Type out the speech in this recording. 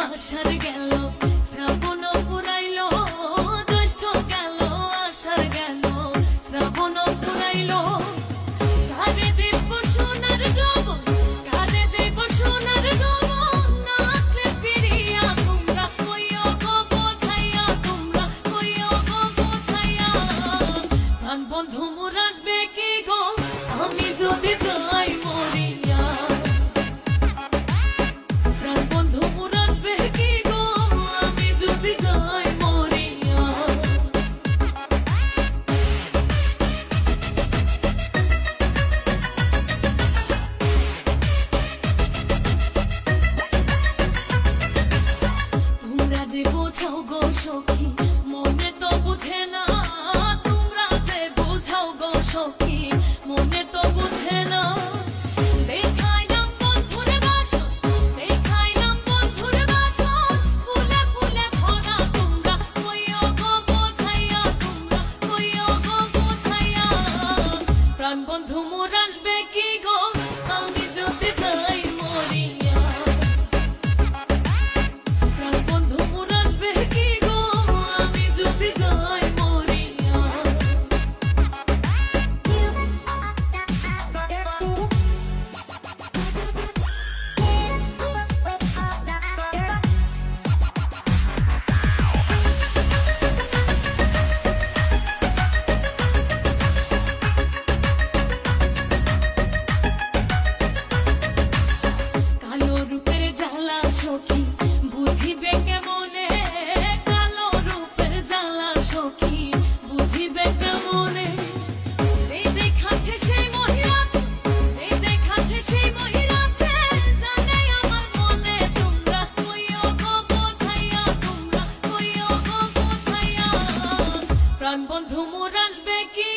আষাঢ় গেল, শ্রাবণ ফুরাইল, জ্যৈষ্ঠ গেল, আষাঢ় গেল, শ্রাবণ ফুরাইল। কারে দেব সোনার যৌবন, কারে দেব সোনার যৌবন, না আসলে ফিরিয়া তোমরা কইও গো বোঝাইয়া, তোমরা কইও গো বোঝাইয়া। প্রাণ বন্ধু মোর আসবে কি গো, আমি যদি যাই মরিয়া। প্রাণ বন্ধু মোর আসবে কি গো, আমি যদি যাই মরিয়া। তোমরা যে বোঝাও গো সখী, মনে তো বুঝে না, তোমরা যে বোঝাও গো সখী, মনে তো বুঝে না। দেখাইলাম বন্ধুর বাসন, দেখাইলাম বন্ধুর বাসন, ফুলে ফুলে ভরা, তোমরা কইও গো বোঝাইয়া, তোমরা কইও গো বোঝাইয়া। প্রাণ বন্ধু মোর আসবে কি গো, আমি যদি যাই মরিয়া। প্রাণ বন্ধু মোর আসবে কি গো, আমি যদি যাই মরিয়া। কালো রূপের জ্বালা সখী বুঝিবে কেমনে, কালো রূপের জ্বালা সখী বুঝিবে কেমনে। যে দেখাচ্ছে সেই মহিলাছে, যে দেখাচ্ছে সেই মহিলাছে, জানে আমার মনে, তোমরা কইও গো বোঝাইয়া, তোমরা কইও গো বোঝাইয়া। প্রাণ বন্ধু মোর আসবে কি